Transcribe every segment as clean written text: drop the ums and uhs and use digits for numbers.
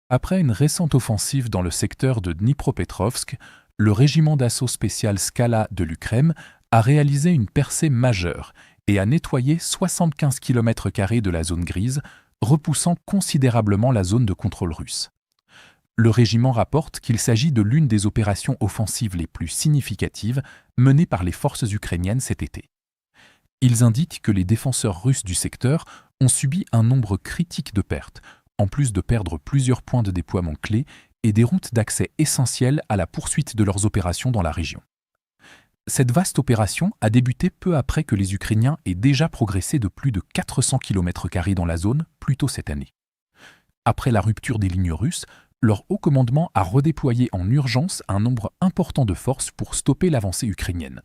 Après une récente offensive dans le secteur de Dnipropetrovsk, le régiment d'assaut spécial Skala de l'Ukraine a réalisé une percée majeure et a nettoyé 75 km² de la zone grise, repoussant considérablement la zone de contrôle russe. Le régiment rapporte qu'il s'agit de l'une des opérations offensives les plus significatives menées par les forces ukrainiennes cet été. Ils indiquent que les défenseurs russes du secteur ont subi un nombre critique de pertes, en plus de perdre plusieurs points de déploiement clés et des routes d'accès essentielles à la poursuite de leurs opérations dans la région. Cette vaste opération a débuté peu après que les Ukrainiens aient déjà progressé de plus de 400 km² dans la zone plus tôt cette année. Après la rupture des lignes russes, leur haut commandement a redéployé en urgence un nombre important de forces pour stopper l'avancée ukrainienne.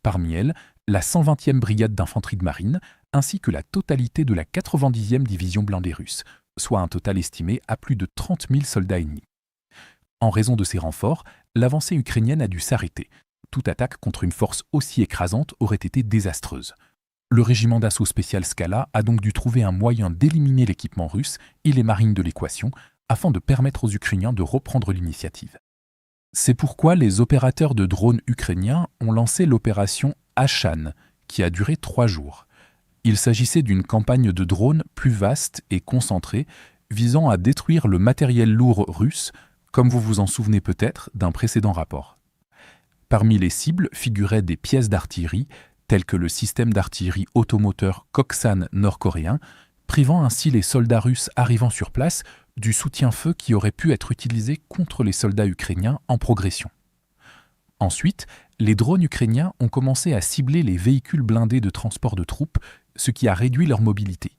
Parmi elles, la 120e brigade d'infanterie de marine, ainsi que la totalité de la 90e division blindée russe, soit un total estimé à plus de 30 000 soldats ennemis. En raison de ces renforts, l'avancée ukrainienne a dû s'arrêter. Toute attaque contre une force aussi écrasante aurait été désastreuse. Le régiment d'assaut spécial Skala a donc dû trouver un moyen d'éliminer l'équipement russe et les marines de l'équation afin de permettre aux Ukrainiens de reprendre l'initiative. C'est pourquoi les opérateurs de drones ukrainiens ont lancé l'opération Ashan, qui a duré 3 jours. Il s'agissait d'une campagne de drones plus vaste et concentrée, visant à détruire le matériel lourd russe, comme vous vous en souvenez peut-être d'un précédent rapport. Parmi les cibles figuraient des pièces d'artillerie, telles que le système d'artillerie automoteur Koksan nord-coréen, privant ainsi les soldats russes arrivant sur place du soutien-feu qui aurait pu être utilisé contre les soldats ukrainiens en progression. Ensuite, les drones ukrainiens ont commencé à cibler les véhicules blindés de transport de troupes, ce qui a réduit leur mobilité.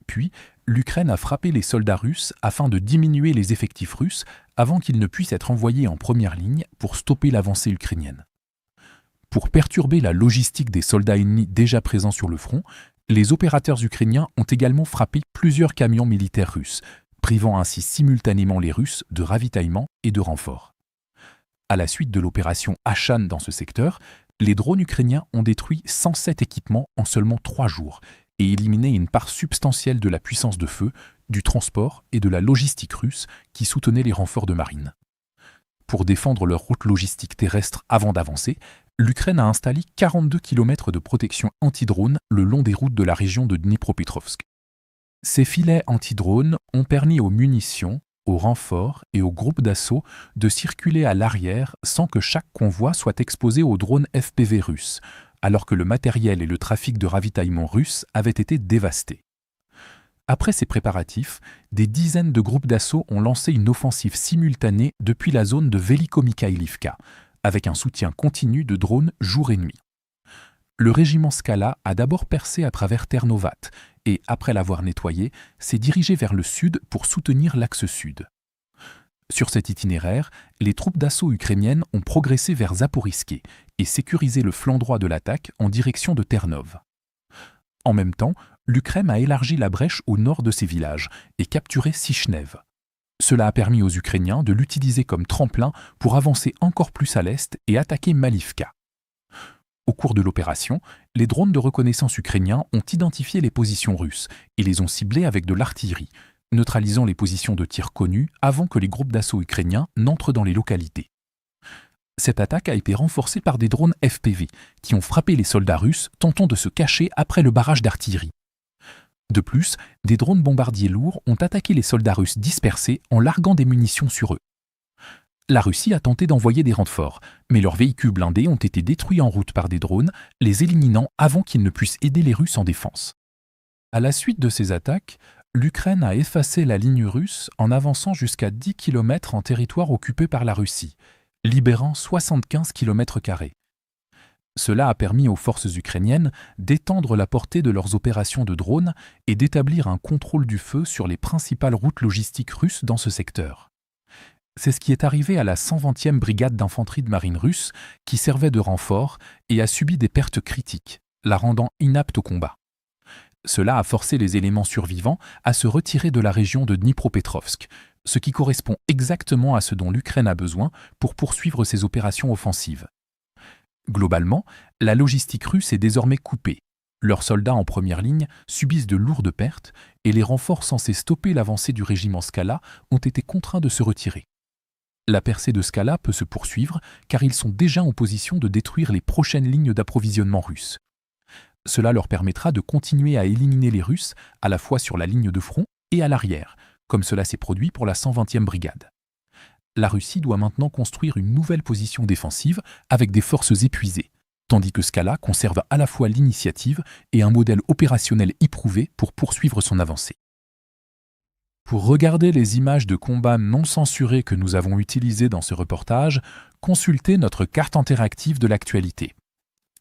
Puis, l'Ukraine a frappé les soldats russes afin de diminuer les effectifs russes avant qu'ils ne puissent être envoyés en première ligne pour stopper l'avancée ukrainienne. Pour perturber la logistique des soldats ennemis déjà présents sur le front, les opérateurs ukrainiens ont également frappé plusieurs camions militaires russes, privant ainsi simultanément les Russes de ravitaillement et de renforts. À la suite de l'opération Ashan dans ce secteur, les drones ukrainiens ont détruit 107 équipements en seulement 3 jours et éliminé une part substantielle de la puissance de feu, du transport et de la logistique russe qui soutenait les renforts de marine. Pour défendre leur route logistique terrestre avant d'avancer, l'Ukraine a installé 42 km de protection anti-drone le long des routes de la région de Dnipropetrovsk. Ces filets anti-drones ont permis aux munitions, aux renforts et aux groupes d'assaut de circuler à l'arrière sans que chaque convoi soit exposé aux drones FPV russes, alors que le matériel et le trafic de ravitaillement russe avaient été dévastés. Après ces préparatifs, des dizaines de groupes d'assaut ont lancé une offensive simultanée depuis la zone de Veliko-Mikhaïlivka, avec un soutien continu de drones jour et nuit. Le régiment Skala a d'abord percé à travers Ternovat et, après l'avoir nettoyé, s'est dirigé vers le sud pour soutenir l'axe sud. Sur cet itinéraire, les troupes d'assaut ukrainiennes ont progressé vers Zaporižské et sécurisé le flanc droit de l'attaque en direction de Ternov. En même temps, l'Ukraine a élargi la brèche au nord de ces villages et capturé Sichnev. Cela a permis aux Ukrainiens de l'utiliser comme tremplin pour avancer encore plus à l'est et attaquer Malivka. Au cours de l'opération, les drones de reconnaissance ukrainiens ont identifié les positions russes et les ont ciblées avec de l'artillerie, neutralisant les positions de tir connues avant que les groupes d'assaut ukrainiens n'entrent dans les localités. Cette attaque a été renforcée par des drones FPV qui ont frappé les soldats russes tentant de se cacher après le barrage d'artillerie. De plus, des drones bombardiers lourds ont attaqué les soldats russes dispersés en larguant des munitions sur eux. La Russie a tenté d'envoyer des renforts, mais leurs véhicules blindés ont été détruits en route par des drones, les éliminant avant qu'ils ne puissent aider les Russes en défense. À la suite de ces attaques, l'Ukraine a effacé la ligne russe en avançant jusqu'à 10 km en territoire occupé par la Russie, libérant 75 km². Cela a permis aux forces ukrainiennes d'étendre la portée de leurs opérations de drones et d'établir un contrôle du feu sur les principales routes logistiques russes dans ce secteur. C'est ce qui est arrivé à la 120e brigade d'infanterie de marine russe qui servait de renfort et a subi des pertes critiques, la rendant inapte au combat. Cela a forcé les éléments survivants à se retirer de la région de Dnipropetrovsk, ce qui correspond exactement à ce dont l'Ukraine a besoin pour poursuivre ses opérations offensives. Globalement, la logistique russe est désormais coupée. Leurs soldats en première ligne subissent de lourdes pertes et les renforts censés stopper l'avancée du régiment Skala ont été contraints de se retirer. La percée de Skala peut se poursuivre car ils sont déjà en position de détruire les prochaines lignes d'approvisionnement russes. Cela leur permettra de continuer à éliminer les Russes à la fois sur la ligne de front et à l'arrière, comme cela s'est produit pour la 120e brigade. La Russie doit maintenant construire une nouvelle position défensive avec des forces épuisées, tandis que Skala conserve à la fois l'initiative et un modèle opérationnel éprouvé pour poursuivre son avancée. Pour regarder les images de combats non censurées que nous avons utilisées dans ce reportage, consultez notre carte interactive de l'actualité.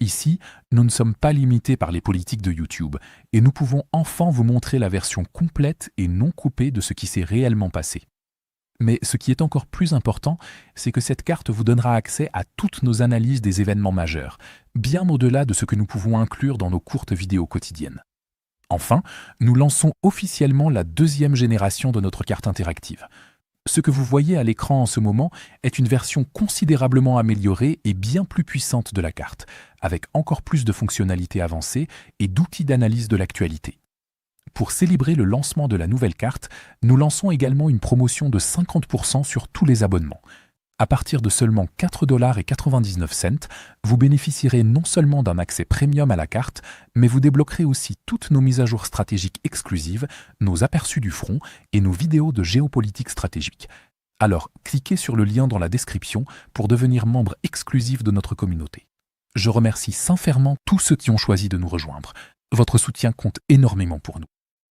Ici, nous ne sommes pas limités par les politiques de YouTube et nous pouvons enfin vous montrer la version complète et non coupée de ce qui s'est réellement passé. Mais ce qui est encore plus important, c'est que cette carte vous donnera accès à toutes nos analyses des événements majeurs, bien au-delà de ce que nous pouvons inclure dans nos courtes vidéos quotidiennes. Enfin, nous lançons officiellement la 2e génération de notre carte interactive. Ce que vous voyez à l'écran en ce moment est une version considérablement améliorée et bien plus puissante de la carte, avec encore plus de fonctionnalités avancées et d'outils d'analyse de l'actualité. Pour célébrer le lancement de la nouvelle carte, nous lançons également une promotion de 50% sur tous les abonnements. À partir de seulement 4,99 $, vous bénéficierez non seulement d'un accès premium à la carte, mais vous débloquerez aussi toutes nos mises à jour stratégiques exclusives, nos aperçus du front et nos vidéos de géopolitique stratégique. Alors, cliquez sur le lien dans la description pour devenir membre exclusif de notre communauté. Je remercie sincèrement tous ceux qui ont choisi de nous rejoindre. Votre soutien compte énormément pour nous.